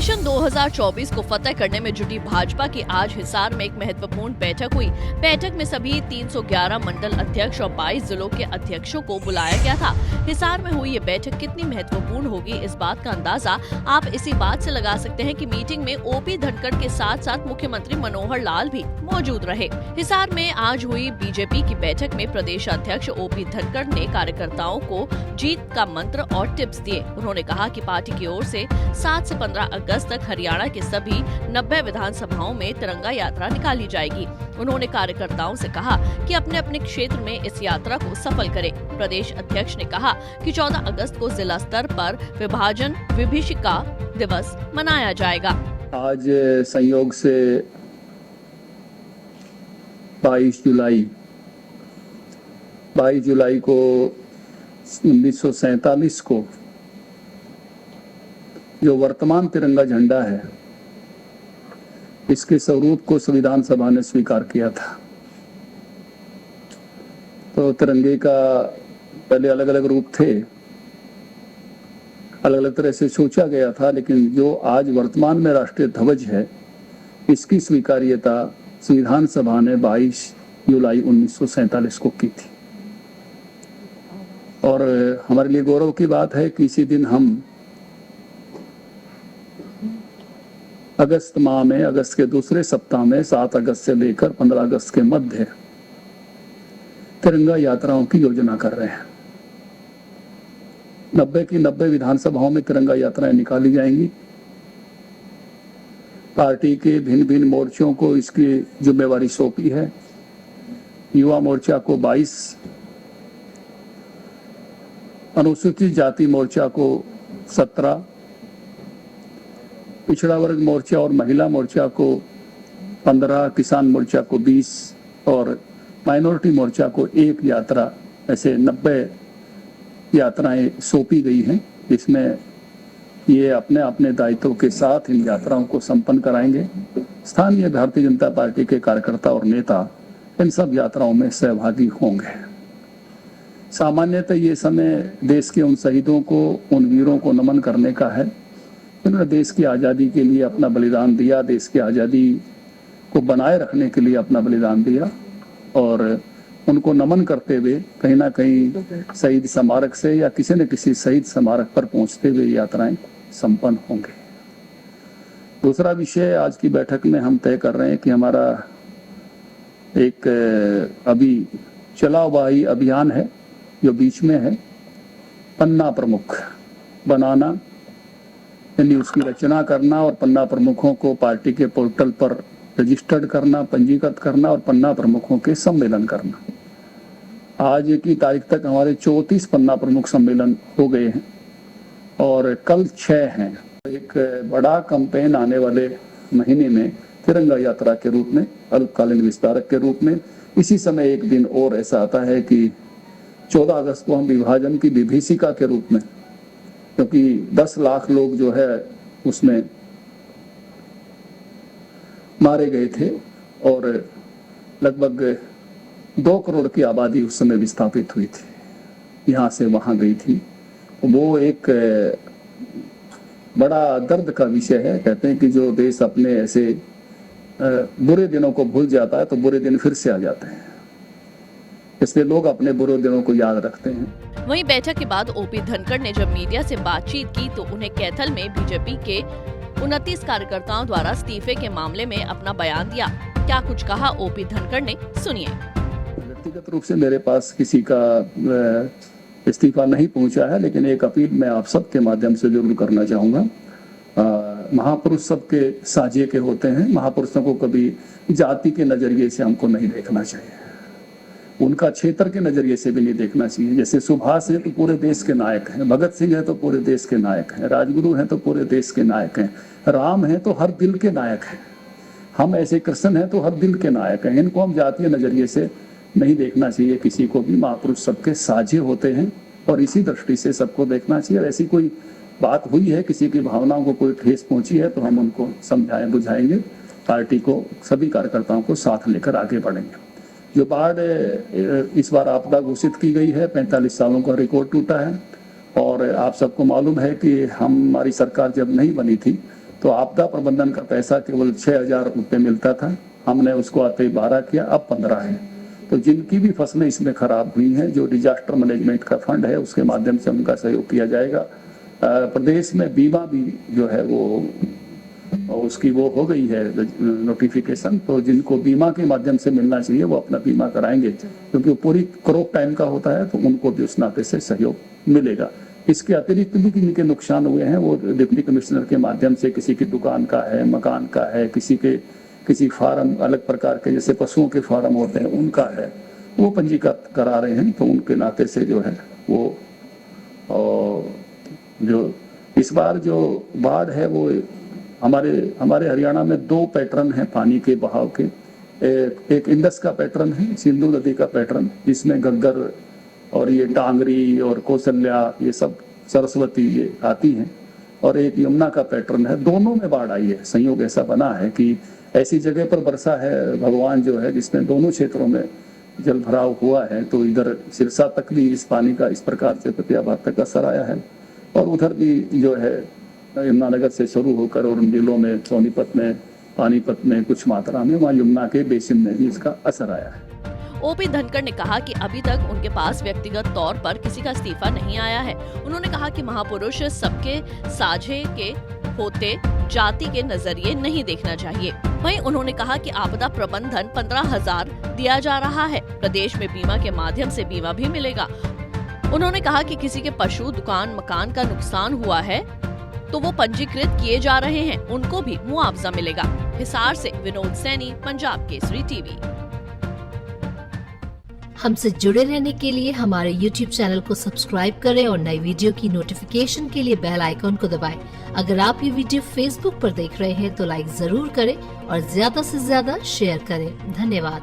Mission 2024 को फतेह करने में जुटी भाजपा की आज हिसार में एक महत्वपूर्ण बैठक हुई। बैठक में सभी 311 मंडल अध्यक्ष और 22 जिलों के अध्यक्षों को बुलाया गया था। हिसार में हुई ये बैठक कितनी महत्वपूर्ण होगी, इस बात का अंदाजा आप इसी बात से लगा सकते हैं कि मीटिंग में ओपी धनखड़ के साथ साथ मुख्यमंत्री मनोहर लाल भी मौजूद रहे। हिसार में आज हुई बीजेपी की बैठक में प्रदेश अध्यक्ष ओपी धनखड़ ने कार्यकर्ताओं को जीत का मंत्र और टिप्स दिए। उन्होंने कहा कि पार्टी की ओर से 7 से 15 अगस्त तक हरियाणा के सभी 90 विधानसभाओं में तिरंगा यात्रा निकाली जाएगी। उन्होंने कार्यकर्ताओं से कहा कि अपने अपने क्षेत्र में इस यात्रा को सफल करें। प्रदेश अध्यक्ष ने कहा कि 14 अगस्त को जिला स्तर पर विभाजन विभीषिका दिवस मनाया जाएगा। आज संयोग से 22 जुलाई को 1947 को जो वर्तमान तिरंगा झंडा है, इसके स्वरूप को संविधान सभा ने स्वीकार किया था। तो तिरंगे का पहले अलग अलग रूप थे, अलग अलग तरह से सोचा गया था, लेकिन जो आज वर्तमान में राष्ट्रीय ध्वज है, इसकी स्वीकार्यता संविधान सभा ने 22 जुलाई 1947 को की थी। और हमारे लिए गौरव की बात है कि इसी दिन हम अगस्त माह में, अगस्त के दूसरे सप्ताह में 7 अगस्त से लेकर 15 अगस्त के मध्य तिरंगा यात्राओं की योजना कर रहे हैं। 90 की 90 विधानसभाओं में तिरंगा यात्राएं निकाली जाएंगी। पार्टी के भिन्न भिन्न मोर्चों को इसकी जिम्मेवारी सौंपी है। युवा मोर्चा को 22, अनुसूचित जाति मोर्चा को 17, पिछड़ा वर्ग मोर्चा और महिला मोर्चा को 15, किसान मोर्चा को 20 और माइनॉरिटी मोर्चा को 1 यात्रा, ऐसे 90 यात्राएं सौंपी गई हैं। इसमें ये अपने अपने दायित्वों के साथ इन यात्राओं को संपन्न कराएंगे। स्थानीय भारतीय जनता पार्टी के कार्यकर्ता और नेता इन सब यात्राओं में सहभागी होंगे। सामान्यतः ये समय देश के उन शहीदों को, उन वीरों को नमन करने का है जिन्होंने देश की आज़ादी के लिए अपना बलिदान दिया, देश की आज़ादी को बनाए रखने के लिए अपना बलिदान दिया। और उनको नमन करते हुए कहीं ना कहीं शहीद स्मारक से या किसी न किसी शहीद स्मारक पर पहुंचते हुए यात्राएं संपन्न होंगे। दूसरा विषय आज की बैठक में हम तय कर रहे हैं कि हमारा एक अभी चला हुआ ही अभियान है जो बीच में है, पन्ना प्रमुख बनाना, यानी उसकी रचना करना और पन्ना प्रमुखों को पार्टी के पोर्टल पर रजिस्टर्ड करना, पंजीकृत करना और पन्ना प्रमुखों के सम्मेलन करना। आज की तारीख तक हमारे 34 पन्ना प्रमुख सम्मेलन हो गए हैं और कल 6 हैं। एक बड़ा कैंपेन आने वाले महीने में तिरंगा यात्रा के रूप में, अल्पकालीन विस्तारक के रूप में। इसी समय एक दिन और ऐसा आता है कि 14 अगस्त को हम विभाजन की विभीषिका के रूप में, क्योंकि 10 लाख लोग जो है उसमें मारे गए थे और लगभग 2 करोड़ की आबादी उस समय विस्थापित हुई थी, यहाँ से वहाँ गई थी। वो एक बड़ा दर्द का विषय है। कहते हैं कि जो देश अपने ऐसे बुरे दिनों को भूल जाता है तो बुरे दिन फिर से आ जाते हैं, इसलिए लोग अपने बुरे दिनों को याद रखते हैं। वहीं बैठक के बाद ओपी धनखड़ ने जब मीडिया से बातचीत की तो उन्हें कैथल में बीजेपी के 29 कार्यकर्ताओं द्वारा इस्तीफे के मामले में अपना बयान दिया। क्या कुछ कहा ओपी धनखड़ ने, सुनिए। व्यक्तिगत रूप से मेरे पास किसी का इस्तीफा नहीं पहुंचा है, लेकिन एक अपील मैं आप सबके माध्यम से जरूर करना चाहूँगा। महापुरुष सबके साझे के होते हैं। महापुरुषों को कभी जाति के नजरिए से हमको नहीं देखना चाहिए, उनका क्षेत्र के नजरिए से भी नहीं देखना चाहिए। जैसे सुभाष है तो पूरे देश के नायक हैं, भगत सिंह है तो पूरे देश के नायक हैं, राजगुरु हैं तो पूरे देश के नायक हैं, राम है तो हर दिल के नायक हैं, हम ऐसे कृष्ण हैं तो हर दिल के नायक हैं। इनको हम जातीय नजरिए से नहीं देखना चाहिए किसी को भी। महापुरुष सबके साझे होते हैं और इसी दृष्टि से सबको देखना चाहिए। ऐसी कोई बात हुई है, किसी की भावनाओं को कोई ठेस पहुंची है तो हम उनको समझाएं, बुझाएंगे। पार्टी को, सभी कार्यकर्ताओं को साथ लेकर आगे बढ़ेंगे। जो बाढ़ इस बार आपदा घोषित की गई है, 45 सालों का रिकॉर्ड टूटा है। और आप सबको मालूम है कि हमारी सरकार जब नहीं बनी थी तो आपदा प्रबंधन का पैसा केवल 6,000 रुपये मिलता था, हमने उसको आते ही 12 किया, अब 15 है। तो जिनकी भी फसलें इसमें खराब हुई हैं, जो डिजास्टर मैनेजमेंट का फंड है उसके माध्यम से उनका सहयोग किया जाएगा। प्रदेश में बीमा भी जो है वो उसकी वो हो गई है नोटिफिकेशन, तो जिनको बीमा के माध्यम से मिलना चाहिए वो अपना बीमा कराएंगे, क्योंकि वो पूरी क्रॉप टाइम का होता है, तो उनको भी उस नाते से सहयोग मिलेगा। इसके अतिरिक्त भी जिनके नुकसान हुए हैं वो डिप्टी कमिश्नर के माध्यम से, किसी की दुकान का है, मकान का है, किसी फार्म अलग प्रकार के जैसे पशुओं के फार्म होते हैं उनका है, वो पंजीकृत करा रहे हैं। तो उनके नाते से जो है वो जो इस बार जो बाढ़ है वो हमारे हरियाणा में 2 पैटर्न हैं पानी के बहाव के। एक इंडस का पैटर्न है, सिंधु नदी का पैटर्न, जिसमें घग्गर और ये टांगरी और कौशल्या ये सब सरस्वती ये आती हैं, और एक यमुना का पैटर्न है। दोनों में बाढ़ आई है। संयोग ऐसा बना है कि ऐसी जगह पर वर्षा है भगवान जो है जिसमें दोनों क्षेत्रों में जल भराव हुआ है, तो इधर सिरसा तक भी इस पानी का इस प्रकार से प्रत्याघात तक असर आया है, और उधर भी जो है यमुनानगर से शुरू होकर और उन जिलों में सोनीपत में, पानीपत में कुछ मात्रा में, वहाँ यमुना के बेसिन में भी इसका असर आया है। ओपी धनखड़ ने कहा कि अभी तक उनके पास व्यक्तिगत तौर पर किसी का इस्तीफा नहीं आया है। उन्होंने कहा कि महापुरुष सबके साझे के होते जाति के नजरिए नहीं देखना चाहिए। वहीं उन्होंने कहा कि आपदा प्रबंधन 15,000 दिया जा रहा है। प्रदेश में बीमा के माध्यम से बीमा भी मिलेगा। उन्होंने कहा कि किसी के पशु, दुकान, मकान का नुकसान हुआ है तो वो पंजीकृत किए जा रहे हैं, उनको भी मुआवजा मिलेगा। हिसार से विनोद सैनी, पंजाब केसरी टीवी। हमसे जुड़े रहने के लिए हमारे YouTube चैनल को सब्सक्राइब करें और नई वीडियो की नोटिफिकेशन के लिए बेल आइकॉन को दबाएं। अगर आप ये वीडियो Facebook पर देख रहे हैं तो लाइक जरूर करें और ज्यादा से ज्यादा शेयर करें। धन्यवाद।